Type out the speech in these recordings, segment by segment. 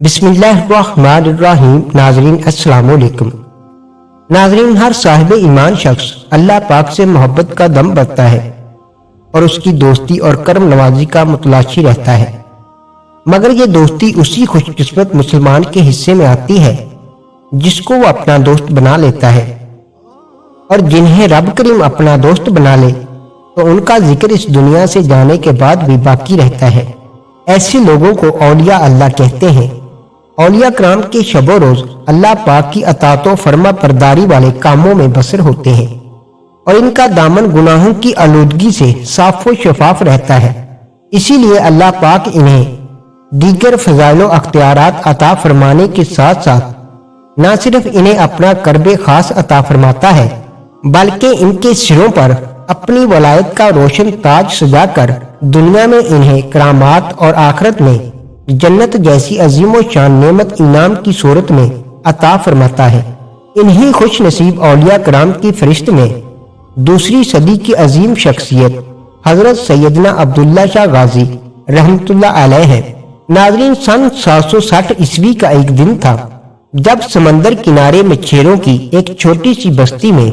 بسم اللہ الرحمن الرحیم۔ ناظرین السلام علیکم۔ ناظرین، ہر صاحب ایمان شخص اللہ پاک سے محبت کا دم بھرتا ہے اور اس کی دوستی اور کرم نوازی کا متلاشی رہتا ہے، مگر یہ دوستی اسی خوش قسمت مسلمان کے حصے میں آتی ہے جس کو وہ اپنا دوست بنا لیتا ہے، اور جنہیں رب کریم اپنا دوست بنا لے تو ان کا ذکر اس دنیا سے جانے کے بعد بھی باقی رہتا ہے۔ ایسے لوگوں کو اولیاء اللہ کہتے ہیں۔ اولیاء کرام کے شب و روز اللہ پاک کی اطاعت و فرما برداری والے کاموں میں بسر ہوتے ہیں، اور ان کا دامن گناہوں کی آلودگی سے صاف و شفاف رہتا ہے۔ اسی لیے اللہ پاک انہیں دیگر فضائل و اختیارات عطا فرمانے کے ساتھ ساتھ نہ صرف انہیں اپنا قرب خاص عطا فرماتا ہے بلکہ ان کے سروں پر اپنی ولایت کا روشن تاج سجا کر دنیا میں انہیں کرامات اور آخرت میں جنت جیسی عظیم و شان نعمت انعام کی صورت میں عطا فرماتا ہے۔ انہی خوش نصیب اولیاء کرام کی فہرست میں دوسری صدی کی عظیم شخصیت حضرت سیدنا عبداللہ شاہ غازی رحمت اللہ علیہ ہے۔ ناظرین، سن 760 عیسوی کا ایک دن تھا جب سمندر کنارے مچھیروں کی ایک چھوٹی سی بستی میں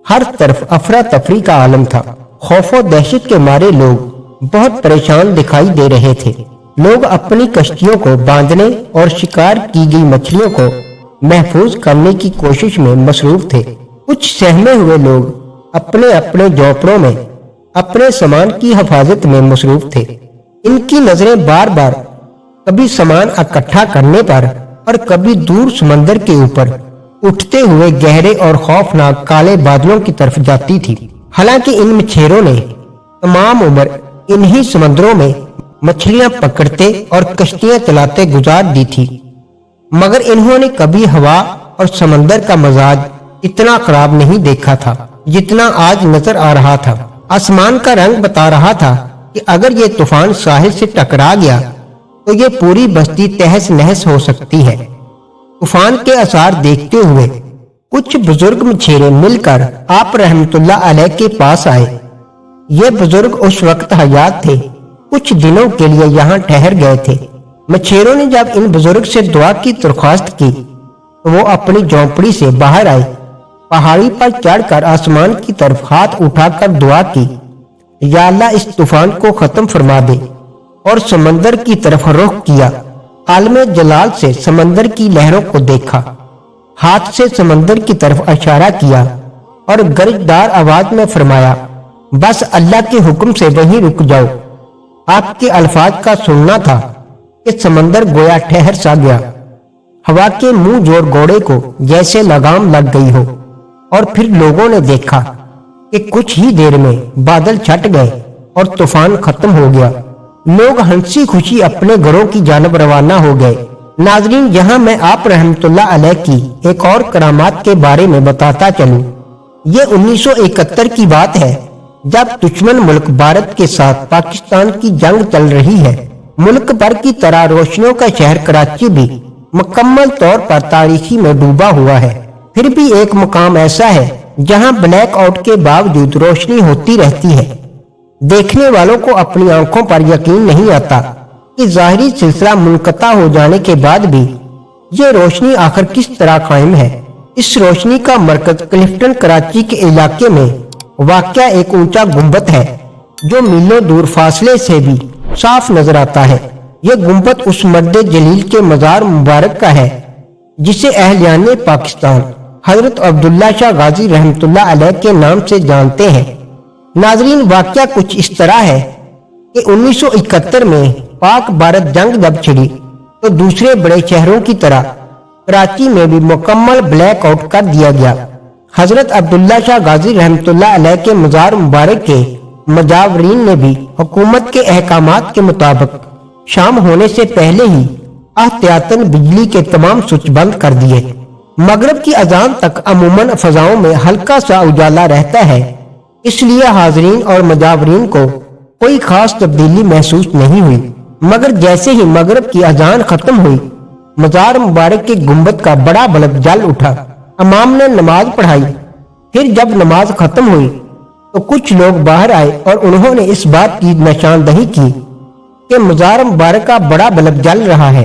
ہر طرف افراتفری کا عالم تھا۔ خوف و دہشت کے مارے لوگ بہت پریشان دکھائی دے رہے تھے۔ لوگ اپنی کشتیوں کو باندھنے اور شکار کی گئی مچھلیوں کو محفوظ کرنے کی کوشش میں مصروف تھے۔ کچھ سہمے ہوئے لوگ اپنے اپنے جھونپڑوں میں اپنے سامان کی حفاظت میں مصروف تھے۔ ان کی نظریں بار بار کبھی سامان اکٹھا کرنے پر اور کبھی دور سمندر کے اوپر اٹھتے ہوئے گہرے اور خوفناک کالے بادلوں کی طرف جاتی تھی۔ حالانکہ ان مچھیروں نے تمام عمر انہی سمندروں میں مچھلیاں پکڑتے اور کشتیاں چلاتے گزار دی تھی، مگر انہوں نے کبھی ہوا اور سمندر کا مزاج اتنا خراب نہیں دیکھا تھا جتنا آج نظر آ رہا تھا۔ آسمان کا رنگ بتا رہا تھا کہ اگر یہ طوفان ساحل سے ٹکرا گیا تو یہ پوری بستی تہس نہس ہو سکتی ہے۔ طوفان کے آثار دیکھتے ہوئے کچھ بزرگ مچھیرے مل کر آپ رحمت اللہ علیہ کے پاس آئے۔ یہ بزرگ اس وقت حیات تھے، کچھ دنوں کے لیے یہاں ٹھہر گئے تھے۔ مچھیروں نے جب ان بزرگ سے دعا کی درخواست کی تو وہ اپنی جھونپڑی سے باہر آئے، پہاڑی پر چڑھ کر آسمان کی طرف ہاتھ اٹھا کر دعا کی، یا اللہ اس طوفان کو ختم فرما دے، اور سمندر کی طرف رخ کیا۔ عالم جلال سے سمندر کی لہروں کو دیکھا، ہاتھ سے سمندر کی طرف اشارہ کیا اور گرجدار آواز میں فرمایا، بس اللہ کے حکم سے وہیں رک جاؤ۔ آپ کے الفاظ کا سننا تھا کہ سمندر گویا ٹھہر سا گیا، ہوا کے منہ جوڑ گھوڑے کو جیسے لگام لگ گئی ہو، اور پھر لوگوں نے دیکھا کہ کچھ ہی دیر میں بادل چھٹ گئے اور طوفان ختم ہو گیا۔ لوگ ہنسی خوشی اپنے گھروں کی جانب روانہ ہو گئے۔ ناظرین، یہاں میں آپ رحمت اللہ علیہ کی ایک اور کرامات کے بارے میں بتاتا چلوں۔ یہ 1971 کی بات ہے جب دشمن ملک بھارت کے ساتھ پاکستان کی جنگ چل رہی ہے۔ ملک بھر کی طرح روشنیوں کا شہر کراچی بھی مکمل طور پر تاریکی میں ڈوبا ہوا ہے۔ پھر بھی ایک مقام ایسا ہے جہاں بلیک آؤٹ کے باوجود روشنی ہوتی رہتی ہے۔ دیکھنے والوں کو اپنی آنکھوں پر یقین نہیں آتا کہ ظاہری سلسلہ منقطع ہو جانے کے بعد بھی یہ روشنی آخر کس طرح قائم ہے۔ اس روشنی کا مرکز کلفٹن کراچی کے علاقے میں واقع ایک اونچا گنبد ہے جو میلوں دور فاصلے سے بھی صاف نظر آتا ہے۔ یہ گنبد اس مرد جلیل کے مزار مبارک کا ہے جسے اہلیان پاکستان حضرت عبداللہ شاہ غازی رحمت اللہ علیہ کے نام سے جانتے ہیں۔ ناظرین، واقعہ کچھ اس طرح ہے کہ 1971 میں پاک بھارت جنگ جب چھڑی تو دوسرے بڑے شہروں کی طرح کراچی میں بھی مکمل بلیک آؤٹ کر دیا گیا۔ حضرت عبداللہ شاہ غازی رحمت اللہ علیہ کے مزار مبارک کے مجاورین نے بھی حکومت کے احکامات کے مطابق شام ہونے سے پہلے ہی احتیاطاً بجلی کے تمام سوئچ بند کر دیے۔ مغرب کی اذان تک عموماً فضاؤں میں ہلکا سا اجالا رہتا ہے، اس لیے حاضرین اور مجاورین کو کوئی خاص تبدیلی محسوس نہیں ہوئی، مگر جیسے ہی مغرب کی اذان ختم ہوئی مزار مبارک کے گنبد کا بڑا بلب جل اٹھا۔ امام نے نماز پڑھائی۔ پھر جب نماز ختم ہوئی تو کچھ لوگ باہر آئے اور انہوں نے اس بات کی نشاندہی کی کہ مزار مبارک کا بڑا بلب جل رہا ہے۔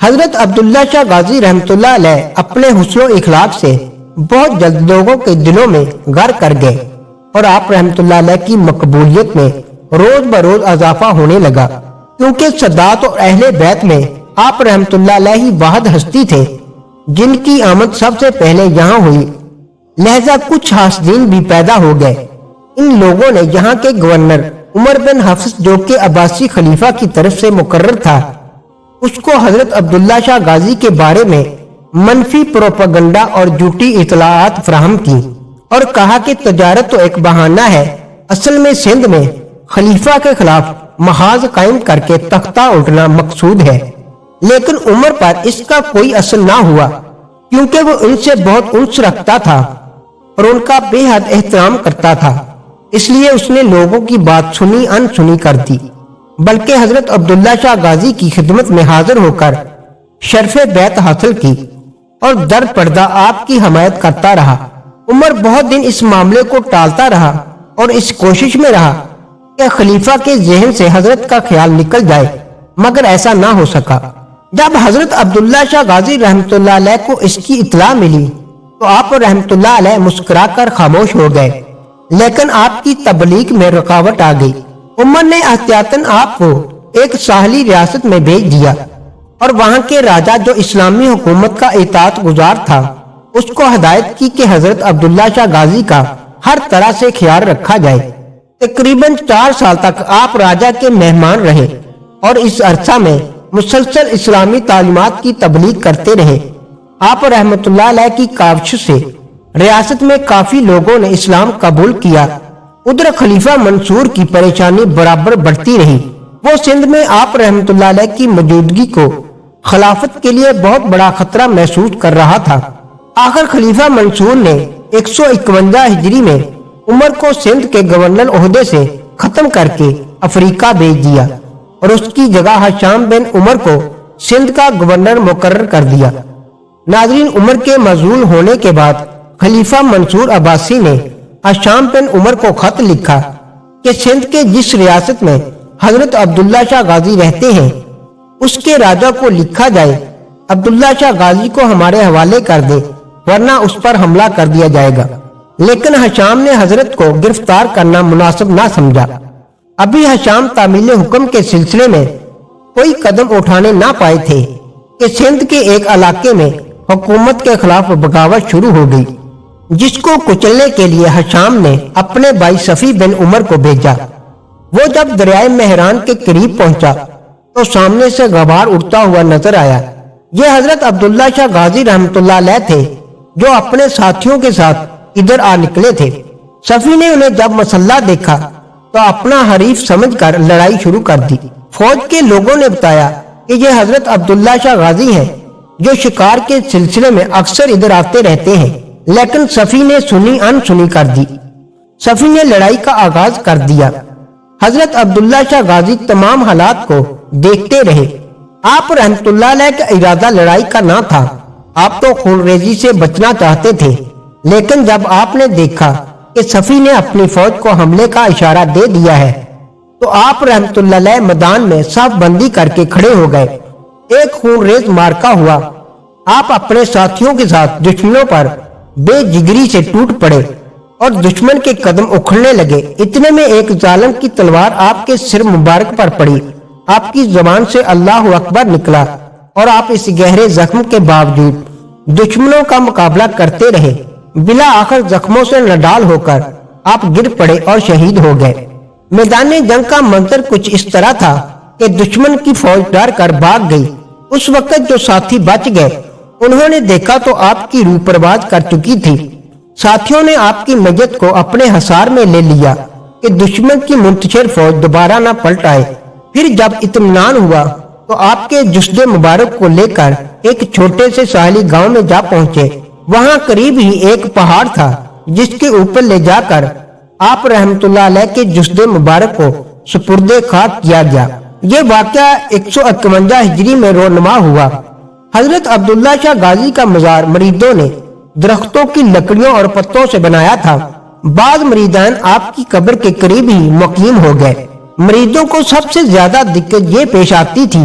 حضرت عبداللہ شاہ غازی رحمۃ اللہ علیہ اپنے حسن و اخلاق سے بہت جلد لوگوں کے دلوں میں گھر کر گئے اور آپ رحمۃ اللہ علیہ کی مقبولیت میں روز بروز اضافہ ہونے لگا، کیونکہ سادات اور اہل بیت میں آپ رحمۃ اللہ علیہ ہی واحد ہستی تھے جن کی آمد سب سے پہلے یہاں ہوئی، لہذا کچھ حاسدین بھی پیدا ہو گئے۔ ان لوگوں نے یہاں کے گورنر عمر بن حفص جو کہ عباسی خلیفہ کی طرف سے مقرر تھا، اس کو حضرت عبداللہ شاہ غازی کے بارے میں منفی پروپیگنڈا اور جھوٹی اطلاعات فراہم کی اور کہا کہ تجارت تو ایک بہانہ ہے، اصل میں سندھ میں خلیفہ کے خلاف محاذ قائم کر کے تختہ الٹنا مقصود ہے۔ لیکن عمر پر اس کا کوئی اثر نہ ہوا، کیونکہ وہ ان سے بہت انس رکھتا تھا اور ان کا بے حد احترام کرتا تھا، اس لیے اس نے لوگوں کی بات سنی انسنی کر دی، بلکہ حضرت عبداللہ شاہ غازی کی خدمت میں حاضر ہو کر شرف بیعت حاصل کی اور در پردہ آپ کی حمایت کرتا رہا۔ عمر بہت دن اس معاملے کو ٹالتا رہا اور اس کوشش میں رہا کہ خلیفہ کے ذہن سے حضرت کا خیال نکل جائے، مگر ایسا نہ ہو سکا۔ جب حضرت عبداللہ شاہ غازی رحمۃ اللہ علیہ کو اس کی اطلاع ملی تو آپ رحمۃ اللہ علیہ مسکرا کر خاموش ہو گئے، لیکن آپ کی تبلیغ میں رکاوٹ آ گئی۔ عمر نے احتیاطاً آپ کو ایک ساحلی ریاست میں بھیج دیا اور وہاں کے راجا جو اسلامی حکومت کا اطاعت گزار تھا اس کو ہدایت کی کہ حضرت عبداللہ شاہ غازی کا ہر طرح سے خیال رکھا جائے۔ تقریباً 4 سال تک آپ راجا کے مہمان رہے اور اس عرصہ میں مسلسل اسلامی تعلیمات کی تبلیغ کرتے رہے۔ آپ رحمۃ اللہ علیہ کی کاوش سے ریاست میں کافی لوگوں نے اسلام قبول کیا۔ ادھر خلیفہ منصور کی پریشانی برابر بڑھتی رہی، وہ سندھ میں آپ رحمۃ اللہ علیہ کی موجودگی کو خلافت کے لیے بہت بڑا خطرہ محسوس کر رہا تھا۔ آخر خلیفہ منصور نے 151 ہجری میں عمر کو سندھ کے گورنر عہدے سے ختم کر کے افریقہ بھیج دیا اور اس کی جگہ ہشام بن عمر کو سندھ کا گورنر مقرر کر دیا۔ ناظرین، عمر کے معزول ہونے کے بعد خلیفہ منصور عباسی نے ہشام بن عمر کو خط لکھا کہ سندھ کے جس ریاست میں حضرت عبداللہ شاہ غازی رہتے ہیں اس کے راجا کو لکھا جائے عبداللہ شاہ غازی کو ہمارے حوالے کر دے، ورنہ اس پر حملہ کر دیا جائے گا۔ لیکن ہشام نے حضرت کو گرفتار کرنا مناسب نہ سمجھا۔ ابھی ہشام تعمیل حکم کے سلسلے میں کوئی قدم اٹھانے نہ پائے تھے کہ سندھ کے ایک علاقے میں حکومت کے خلاف بغاوت شروع ہو گئی، جس کو کچلنے کے لیے ہشام نے اپنے بھائی صفی بن عمر کو بھیجا۔ وہ جب دریائے مہران کے قریب پہنچا تو سامنے سے غبار اڑتا ہوا نظر آیا۔ یہ حضرت عبداللہ شاہ غازی رحمۃ اللہ علیہ تھے جو اپنے ساتھیوں کے ساتھ ادھر آ نکلے تھے۔ صفی نے انہیں جب مسلح دیکھا تو اپنا حریف سمجھ کر لڑائی شروع کر دی۔ فوج کے لوگوں نے بتایا کہ یہ حضرت عبداللہ شاہ غازی ہیں جو شکار کے سلسلے میں اکثر ادھر آتے رہتے ہیں، لیکن صفی نے سنی انسنی کر دی۔ صفی نے لڑائی کا آغاز کر دیا۔ حضرت عبداللہ شاہ غازی تمام حالات کو دیکھتے رہے۔ آپ رحمت اللہ علیہ کا ارادہ لڑائی کا نہ تھا، آپ تو خون ریزی سے بچنا چاہتے تھے، لیکن جب آپ نے دیکھا کہ صفی نے اپنی فوج کو حملے کا اشارہ دے دیا ہے تو آپ رحمت اللہ علیہ میدان میں صف بندی کر کے کھڑے ہو گئے۔ ایک خون ریز مارکا ہوا۔ آپ اپنے ساتھیوں کے ساتھ دشمنوں پر بے جگری سے ٹوٹ پڑے اور دشمن کے قدم اکھڑنے لگے۔ اتنے میں ایک ظالم کی تلوار آپ کے سر مبارک پر پڑی۔ آپ کی زبان سے اللہ اکبر نکلا اور آپ اس گہرے زخم کے باوجود دشمنوں کا مقابلہ کرتے رہے۔ بلا آخر زخموں سے نڈال ہو کر آپ گر پڑے اور شہید ہو گئے۔ میدان جنگ کا منظر کچھ اس طرح تھا کہ دشمن کی فوج ڈر کر بھاگ گئی۔ اس وقت جو ساتھی بچ گئے انہوں نے دیکھا تو آپ کی روح پرواز کر چکی تھی۔ ساتھیوں نے آپ کی میت کو اپنے حصار میں لے لیا کہ دشمن کی منتشر فوج دوبارہ نہ پلٹ آئے۔ پھر جب اطمینان ہوا تو آپ کے جسد مبارک کو لے کر ایک چھوٹے سے ساحلی گاؤں میں جا پہنچے۔ وہاں قریب ہی ایک پہاڑ تھا جس کے اوپر لے جا کر آپ رحمت اللہ علیہ کے جسد مبارک کو سپرد خاک کیا گیا۔ یہ واقعہ 151 ہجری میں رونما ہوا۔ حضرت عبداللہ شاہ غازی کا مزار مریدوں نے درختوں کی لکڑیوں اور پتوں سے بنایا تھا۔ بعض مریدان آپ کی قبر کے قریب ہی مقیم ہو گئے۔ مریدوں کو سب سے زیادہ دقت یہ پیش آتی تھی